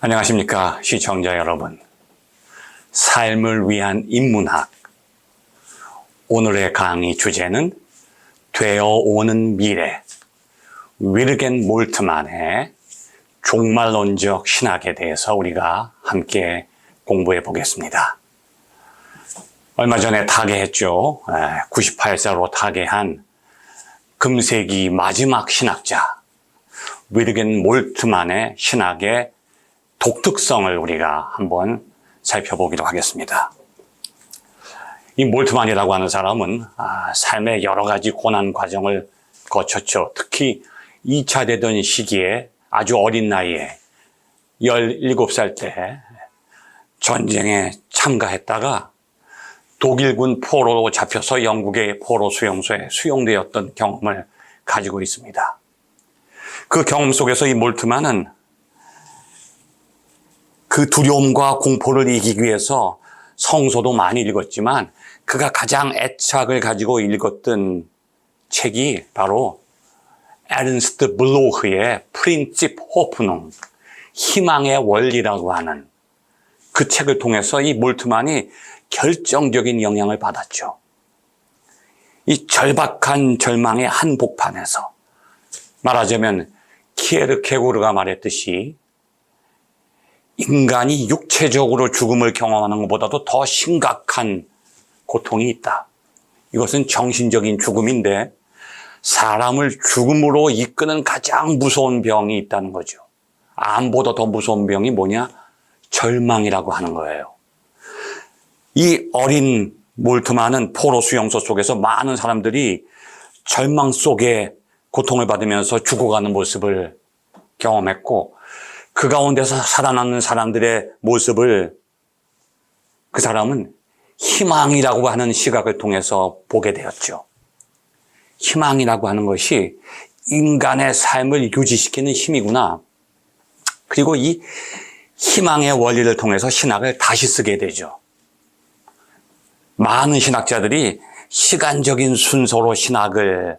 안녕하십니까 시청자 여러분. 삶을 위한 인문학, 오늘의 강의 주제는 되어오는 미래, 위르겐 몰트만의 종말론적 신학에 대해서 우리가 함께 공부해 보겠습니다. 얼마 전에 타계했죠. 98세로 타계한 금세기 마지막 신학자 위르겐 몰트만의 신학의 독특성을 우리가 한번 살펴보기로 하겠습니다. 이 몰트만이라고 하는 사람은 삶의 여러 가지 고난 과정을 거쳤죠. 특히 2차 대전 시기에 아주 어린 나이에 17살 때 전쟁에 참가했다가 독일군 포로로 잡혀서 영국의 포로 수용소에 수용되었던 경험을 가지고 있습니다. 그 경험 속에서 이 몰트만은 그 두려움과 공포를 이기기 위해서 성서도 많이 읽었지만 그가 가장 애착을 가지고 읽었던 책이 바로 에른스트 블로흐의 프린집 호프농, 희망의 원리라고 하는 그 책을 통해서 이 몰트만이 결정적인 영향을 받았죠. 이 절박한 절망의 한복판에서 말하자면 키에르케고르가 말했듯이 인간이 육체적으로 죽음을 경험하는 것보다도 더 심각한 고통이 있다. 이것은 정신적인 죽음인데 사람을 죽음으로 이끄는 가장 무서운 병이 있다는 거죠. 암보다 더 무서운 병이 뭐냐? 절망이라고 하는 거예요. 이 어린 몰트만은 포로 수용소 속에서 많은 사람들이 절망 속에 고통을 받으면서 죽어가는 모습을 경험했고 그 가운데서 살아남는 사람들의 모습을 그 사람은 희망이라고 하는 시각을 통해서 보게 되었죠. 희망이라고 하는 것이 인간의 삶을 유지시키는 힘이구나. 그리고 이 희망의 원리를 통해서 신학을 다시 쓰게 되죠. 많은 신학자들이 시간적인 순서로 신학을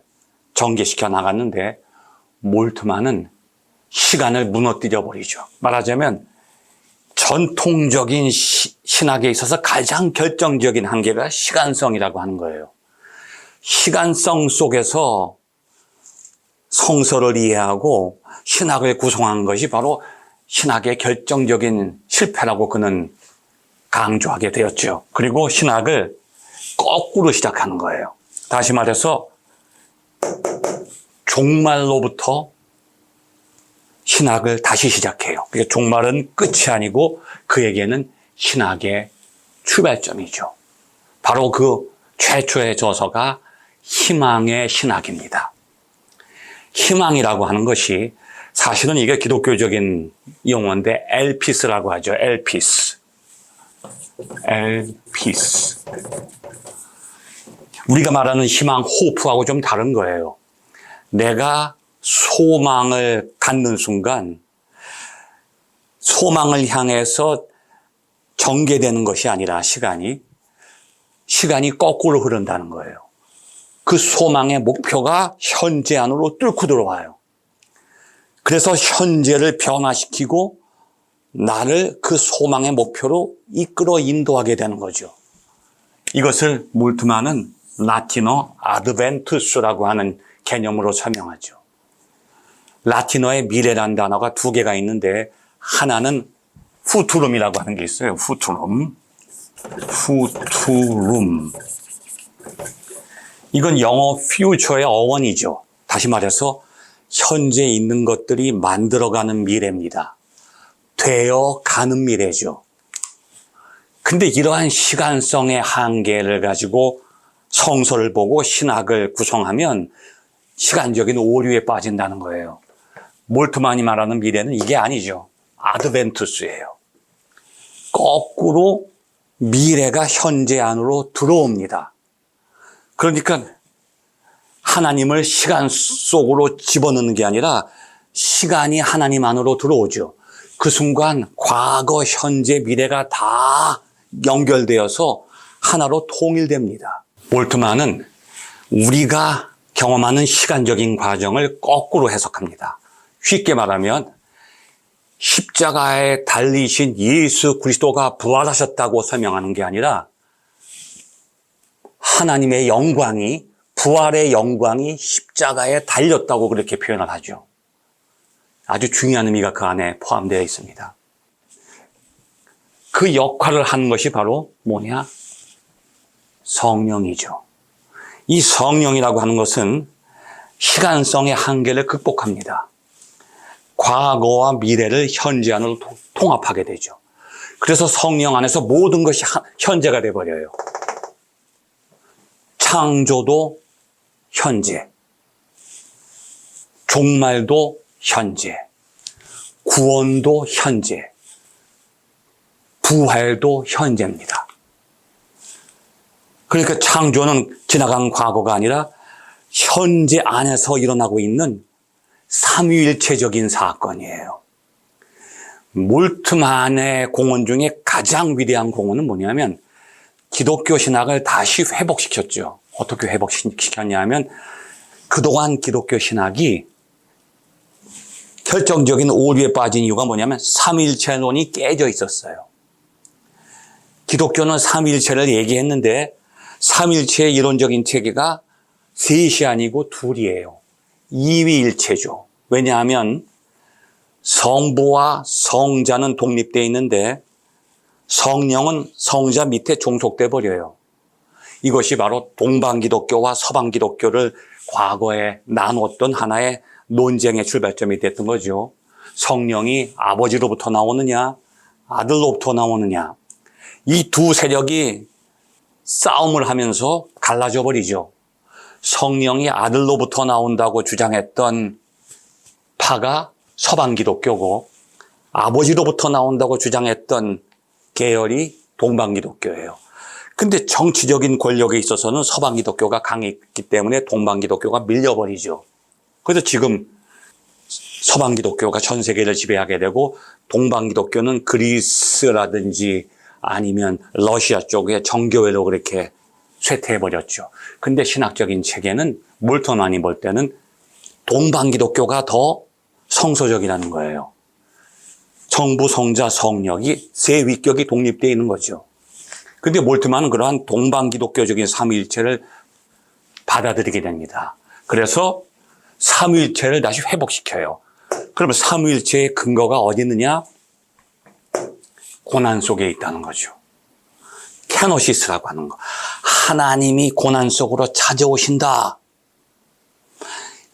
전개시켜 나갔는데 몰트만은 시간을 무너뜨려 버리죠. 말하자면 전통적인 신학에 있어서 가장 결정적인 한계가 시간성이라고 하는 거예요. 시간성 속에서 성서를 이해하고 신학을 구성한 것이 바로 신학의 결정적인 실패라고 그는 강조하게 되었죠. 그리고 신학을 거꾸로 시작하는 거예요. 다시 말해서 종말로부터 신학을 다시 시작해요. 그러니까 종말은 끝이 아니고 그에게는 신학의 출발점이죠. 바로 그 최초의 저서가 희망의 신학입니다. 희망이라고 하는 것이 사실은 이게 기독교적인 용어인데 엘피스라고 하죠. 엘피스. 우리가 말하는 희망, 호프하고 좀 다른 거예요. 내가 소망을 갖는 순간 소망을 향해서 전개되는 것이 아니라 시간이 거꾸로 흐른다는 거예요. 그 소망의 목표가 현재 안으로 뚫고 들어와요. 그래서 현재를 변화시키고 나를 그 소망의 목표로 이끌어 인도하게 되는 거죠. 이것을 몰트만은 라틴어 아드벤투스라고 하는 개념으로 설명하죠. 라틴어에 미래라는 단어가 두 개가 있는데 하나는 후투룸이라고 하는 게 있어요. 후투룸. 이건 영어 future의 어원이죠. 다시 말해서 현재 있는 것들이 만들어가는 미래입니다. 되어가는 미래죠. 근데 이러한 시간성의 한계를 가지고 성서를 보고 신학을 구성하면 시간적인 오류에 빠진다는 거예요. 몰트만이 말하는 미래는 이게 아니죠. 아드벤투스예요. 거꾸로 미래가 현재 안으로 들어옵니다. 그러니까 하나님을 시간 속으로 집어넣는 게 아니라 시간이 하나님 안으로 들어오죠. 그 순간 과거, 현재, 미래가 다 연결되어서 하나로 통일됩니다. 몰트만은 우리가 경험하는 시간적인 과정을 거꾸로 해석합니다. 쉽게 말하면 십자가에 달리신 예수 그리스도가 부활하셨다고 설명하는 게 아니라 하나님의 영광이, 부활의 영광이 십자가에 달렸다고 그렇게 표현을 하죠. 아주 중요한 의미가 그 안에 포함되어 있습니다. 그 역할을 한 것이 바로 뭐냐? 성령이죠. 이 성령이라고 하는 것은 시간성의 한계를 극복합니다. 과거와 미래를 현재 안으로 통합하게 되죠. 그래서 성령 안에서 모든 것이 현재가 되어버려요. 창조도 현재, 종말도 현재, 구원도 현재, 부활도 현재입니다. 그러니까 창조는 지나간 과거가 아니라 현재 안에서 일어나고 있는 삼위일체적인 사건이에요. 몰트만의 공헌 중에 가장 위대한 공헌은 뭐냐면 기독교 신학을 다시 회복시켰죠. 어떻게 회복시켰냐 하면 그동안 기독교 신학이 결정적인 오류에 빠진 이유가 뭐냐면 삼위일체론이 깨져 있었어요. 기독교는 삼위일체를 얘기했는데 삼위일체의 이론적인 체계가 셋이 아니고 둘이에요. 이위일체죠. 왜냐하면 성부와 성자는 독립되어 있는데 성령은 성자 밑에 종속돼 버려요. 이것이 바로 동방기독교와 서방기독교를 과거에 나눴던 하나의 논쟁의 출발점이 됐던 거죠. 성령이 아버지로부터 나오느냐, 아들로부터 나오느냐. 이 두 세력이 싸움을 하면서 갈라져 버리죠. 성령이 아들로부터 나온다고 주장했던 파가 서방기독교고 아버지로부터 나온다고 주장했던 계열이 동방기독교예요. 근데 정치적인 권력에 있어서는 서방기독교가 강했기 때문에 동방기독교가 밀려버리죠. 그래서 지금 서방기독교가 전 세계를 지배하게 되고 동방기독교는 그리스라든지 아니면 러시아 쪽에 정교회로 그렇게 쇠퇴해버렸죠. 근데 신학적인 체계는 몰턴만이 볼 때는 동방기독교가 더 성소적이라는 거예요. 성부, 성자, 성령이 세 위격이 독립되어 있는 거죠. 근데 몰트만은 그러한 동방기독교적인 삼위일체를 받아들이게 됩니다. 그래서 삼위일체를 다시 회복시켜요. 그러면 삼위일체의 근거가 어디 있느냐? 고난 속에 있다는 거죠. 케노시스라고 하는 거. 하나님이 고난 속으로 찾아오신다.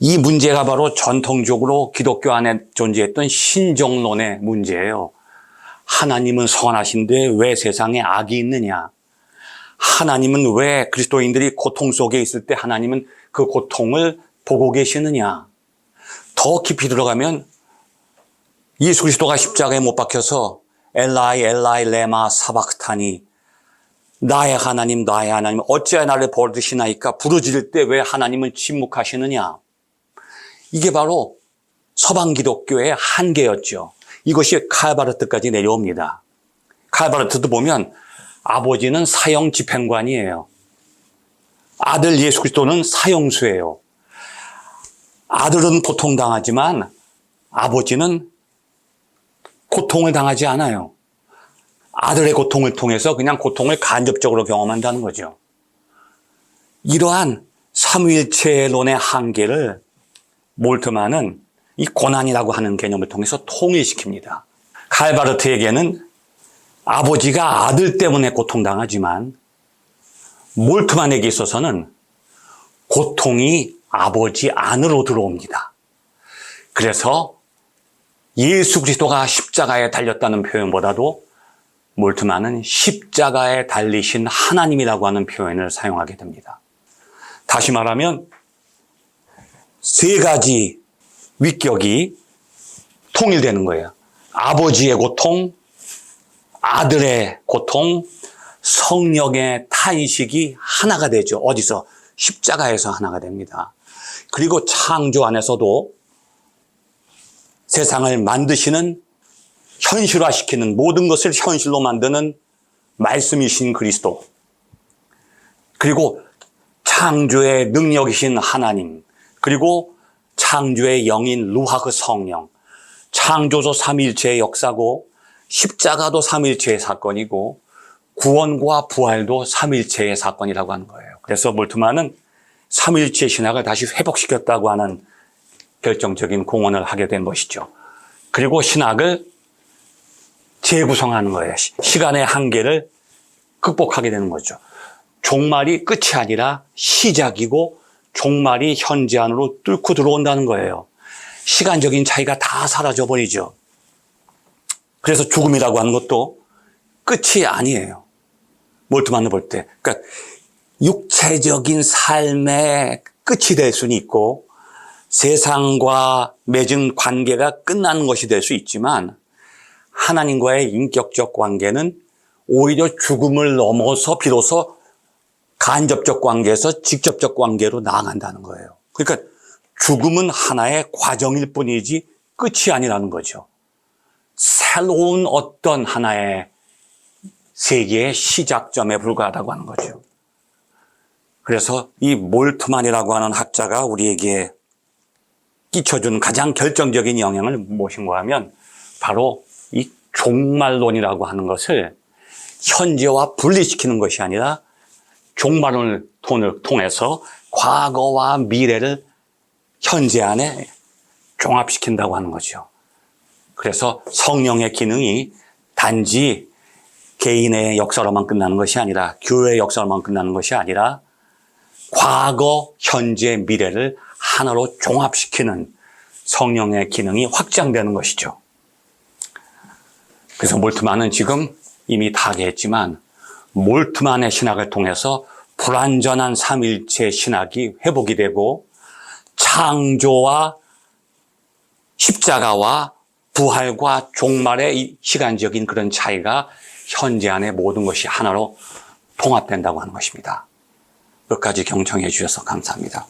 이 문제가 바로 전통적으로 기독교 안에 존재했던 신정론의 문제예요. 하나님은 선하신데 왜 세상에 악이 있느냐? 하나님은 왜 그리스도인들이 고통 속에 있을 때 하나님은 그 고통을 보고 계시느냐? 더 깊이 들어가면 예수 그리스도가 십자가에 못 박혀서 엘라이 엘라이 레마 사박타니 나의 하나님 어찌하여 나를 버리시나이까 부르짖을 때 왜 하나님은 침묵하시느냐? 이게 바로 서방 기독교의 한계였죠. 이것이 칼바르트까지 내려옵니다. 칼바르트도 보면 아버지는 사형 집행관이에요. 아들 예수 그리스도는 사형수예요. 아들은 고통당하지만 아버지는 고통을 당하지 않아요. 아들의 고통을 통해서 그냥 고통을 간접적으로 경험한다는 거죠. 이러한 삼위일체론의 한계를 몰트만은 이 고난이라고 하는 개념을 통해서 통일시킵니다. 칼바르트에게는 아버지가 아들 때문에 고통당하지만 몰트만에게 있어서는 고통이 아버지 안으로 들어옵니다. 그래서 예수 그리스도가 십자가에 달렸다는 표현보다도 몰트만은 십자가에 달리신 하나님이라고 하는 표현을 사용하게 됩니다. 다시 말하면 세 가지 위격이 통일되는 거예요. 아버지의 고통, 아들의 고통, 성령의 탄식이 하나가 되죠. 어디서? 십자가에서 하나가 됩니다. 그리고 창조 안에서도 세상을 만드시는, 현실화시키는, 모든 것을 현실로 만드는 말씀이신 그리스도, 그리고 창조의 능력이신 하나님, 그리고 창조의 영인 루하그 성령, 창조도 삼위일체의 역사고 십자가도 삼위일체의 사건이고 구원과 부활도 삼위일체의 사건이라고 하는 거예요. 그래서 몰트만은 삼위일체 신학을 다시 회복시켰다고 하는 결정적인 공헌을 하게 된 것이죠. 그리고 신학을 재구성하는 거예요. 시간의 한계를 극복하게 되는 거죠. 종말이 끝이 아니라 시작이고 종말이 현재 안으로 뚫고 들어온다는 거예요. 시간적인 차이가 다 사라져 버리죠. 그래서 죽음이라고 하는 것도 끝이 아니에요. 몰트만을 볼 때. 그러니까 육체적인 삶의 끝이 될 수는 있고 세상과 맺은 관계가 끝나는 것이 될 수 있지만 하나님과의 인격적 관계는 오히려 죽음을 넘어서 비로소 간접적 관계에서 직접적 관계로 나아간다는 거예요. 그러니까 죽음은 하나의 과정일 뿐이지 끝이 아니라는 거죠. 새로운 어떤 하나의 세계의 시작점에 불과하다고 하는 거죠. 그래서 이 몰트만이라고 하는 학자가 우리에게 끼쳐준 가장 결정적인 영향을 무엇인가 하면 바로 이 종말론이라고 하는 것을 현재와 분리시키는 것이 아니라 종말론을 통해서 과거와 미래를 현재 안에 종합시킨다고 하는 거죠. 그래서 성령의 기능이 단지 개인의 역사로만 끝나는 것이 아니라 교회의 역사로만 끝나는 것이 아니라 과거, 현재, 미래를 하나로 종합시키는 성령의 기능이 확장되는 것이죠. 그래서 몰트만은 지금 이미 타계했지만 몰트만의 신학을 통해서 불완전한 삼위일체 신학이 회복이 되고 창조와 십자가와 부활과 종말의 이 시간적인 그런 차이가 현재 안에 모든 것이 하나로 통합된다고 하는 것입니다. 끝까지 경청해 주셔서 감사합니다.